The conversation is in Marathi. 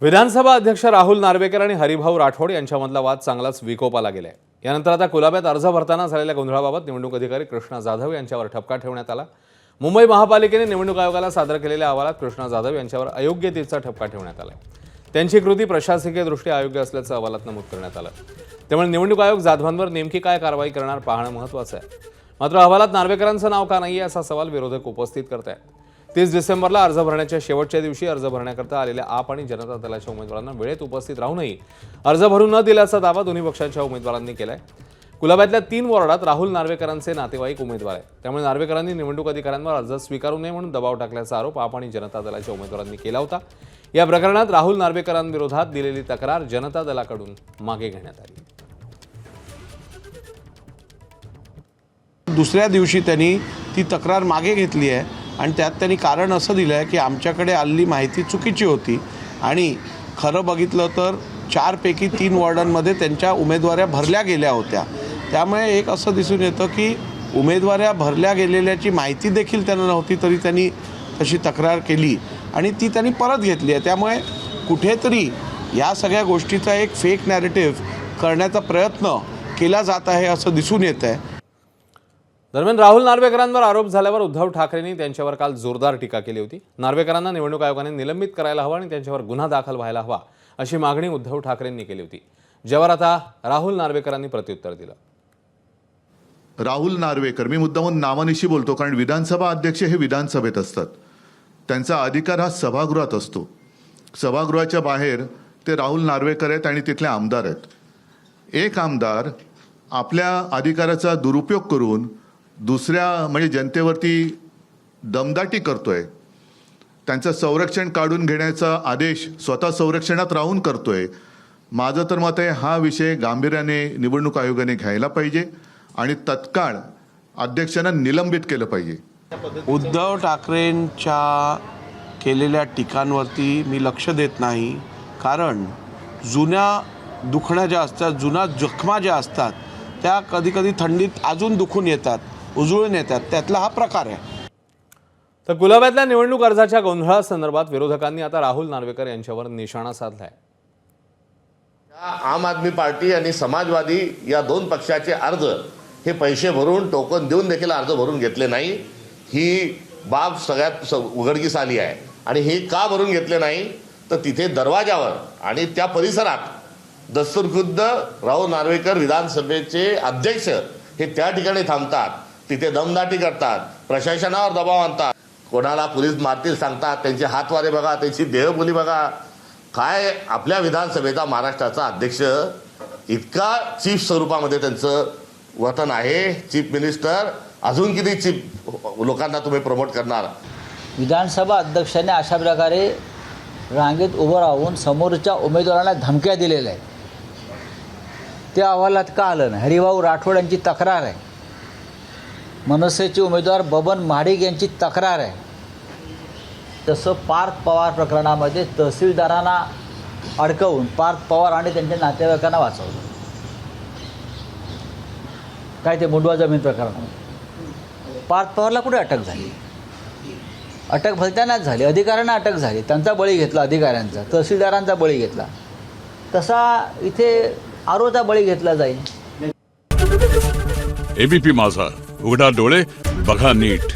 विधानसभा अध्यक्ष राहुल नार्वेकर आणि हरिभाऊ राठोड यांच्यामधला वाद चांगलाच विकोपाला गेलाय। यानंतर आता कुलाब्यात अर्ज भरताना झालेल्या गोंधळाबाबत निवडणूक अधिकारी कृष्णा जाधव यांच्यावर ठपका ठेवण्यात आला। मुंबई महापालिकेने निवडणूक आयोगाला सादर केलेल्या अहवालात कृष्णा जाधव यांच्यावर अयोग्यतेचा ठपका ठेवण्यात आलाय। त्यांची कृती प्रशासकीयदृष्ट्या अयोग्य असल्याचं अहवालात नमूद करण्यात आलं। त्यामुळे निवडणूक आयोग जाधवांवर नेमकी काय कारवाई करणार पाहणं महत्त्वाचं आहे। मात्र अहवालात नार्वेकरांचं नाव का नाहीये असा सवाल विरोधक उपस्थित करतायत। 30 डिसेंबरला अर्ज भरण्याच्या शेवटच्या दिवशी अर्ज भरण्याकरता आलेल्या आप आणि जनता दलाच्या उमेदवारांना वेळेत उपस्थित राहूनही अर्ज भरू न दिल्याचा दावा दोन्ही पक्षांच्या उमेदवारांनी केलाय। कुलाब्यातल्या 3 वॉर्डात राहुल नार्वेकरांचे नातेवाईक उमेदवार आहेत। त्यामुळे नार्वेकरांनी निवडणूक अधिकाऱ्यांवर अर्ज स्वीकारू नये म्हणून दबाव टाकल्याचा आरोप आप आणि जनता दलाच्या उमेदवारांनी केला होता। या प्रकरणात राहुल नार्वेकरांविरोधात दिलेली तक्रार जनता दलाकडून मागे घेण्यात आली। दुसऱ्या दिवशी त्यांनी ती तक्रार मागे घेतली आहे आणि त्यात त्यांनी कारण असं दिलं आहे की आमच्याकडे आलेली माहिती चुकीची होती आणि खरं बघितलं तर 4 पैकी 3 वॉर्डांमध्ये त्यांच्या उमेदवाऱ्या भरल्या गेल्या होत्या। त्यामुळे एक असं दिसून येतं की उमेदवाऱ्या भरल्या गेलेल्याची माहिती देखील त्यांना नव्हती, तरी त्यांनी तशी तक्रार केली आणि ती त्यांनी परत घेतली आहे। त्यामुळे कुठेतरी या सगळ्या गोष्टीचा एक फेक नॅरेटिव्ह करण्याचा प्रयत्न केला जात आहे असं दिसून येतं आहे। दरम्यान राहुल नार्वेकरांवर आरोप झाल्यावर उद्धव ठाकरेंनी त्यांच्यावर काल जोरदार टीका केली होती। नार्वेकरांना निवडणूक आयोगाने निलंबित करायला हवं आणि त्यांच्यावर गुन्हा दाखल व्हायला हवा अशी मागणी उद्धव ठाकरेंनी केली होती, ज्यावर आता राहुल नार्वेकरांनी प्रत्युत्तर दिलं। राहुल नार्वेकर, मी मुद्दामून नावानिशी बोलतो कारण विधानसभा अध्यक्ष हे विधानसभेत असतात, त्यांचा अधिकार हा सभागृहात असतो। सभागृहाच्या बाहेर ते राहुल नार्वेकर आहेत आणि तिथले आमदार आहेत। एक आमदार आपल्या अधिकाराचा दुरुपयोग करून दुसऱ्या म्हणजे जनतेवरती दमदाटी करतोय, त्यांचं संरक्षण काढून घेण्याचा आदेश स्वतः संरक्षणात राहून करतोय। माझं तर मत आहे हा विषय गांभीर्याने निवडणूक आयोगाने घ्यायला पाहिजे आणि तत्काळ अध्यक्षांना निलंबित केलं पाहिजे। उद्धव ठाकरेंच्या केलेल्या टीकांवरती मी लक्ष देत नाही, कारण जुन्या दुखण्या ज्या असतात, जुन्या जखमा ज्या असतात त्या कधी कधी थंडीत अजून दुखून येतात, उजळून येतात, त्यातला हा प्रकार आहे। तर कुलाब्यातल्या निवडणूक अर्जाच्या गोंधळासंदर्भात विरोधकांनी आता राहुल नार्वेकर यांच्यावर निशाणा साधलाय। आम आदमी पार्टी आणि समाजवादी या 2 पक्षाचे अर्ज हे पैसे भरून टोकन देऊन देखील अर्ज भरून घेतले नाही, ही बाब सगळ्यात उघडकीस आली आहे। आणि हे का भरून घेतले नाही तर तिथे दरवाजावर आणि त्या परिसरात दस्तूरखुद्द राहुल नार्वेकर विधानसभेचे अध्यक्ष हे त्या ठिकाणी थांबतात, तिथे दमदाटी करतात, प्रशासनावर दबाव आणतात, कोणाला पोलीस मारतील सांगतात, त्यांचे हातवारे बघा, त्यांची देहबोली बघा। काय आपल्या विधानसभेचा महाराष्ट्राचा अध्यक्ष इतका चीफ स्वरूपामध्ये त्यांचं वतन आहे, चीफ मिनिस्टर, अजून किती चीफ लोकांना तुम्ही प्रमोट करणार? विधानसभा अध्यक्षांनी अशा प्रकारे रांगेत उभं राहून समोरच्या उमेदवारांना धमक्या दिलेल्या आहेत। त्या अहवालात का आलं नाही? हरिभाऊ राठोड यांची तक्रार आहे, मनसेचे उमेदवार बबन महाडिक यांची तक्रार आहे। तसं पार्थ पवार प्रकरणामध्ये तहसीलदारांना अडकवून पार्थ पवार आणि त्यांच्या नातेवाईकांना वाचवलं। काय ते मुंडवा जमीन प्रकरणामध्ये पार्थ पवारला कुठे अटक झाली? अटक भलत्यानाच झाली, अधिकाऱ्यांना अटक झाली, त्यांचा बळी घेतला, अधिकाऱ्यांचा, तहसीलदारांचा बळी घेतला। तसा इथे आरोचा बळी घेतला जाईल। एबीपी माझा, उघडा डोळे बघा नीट।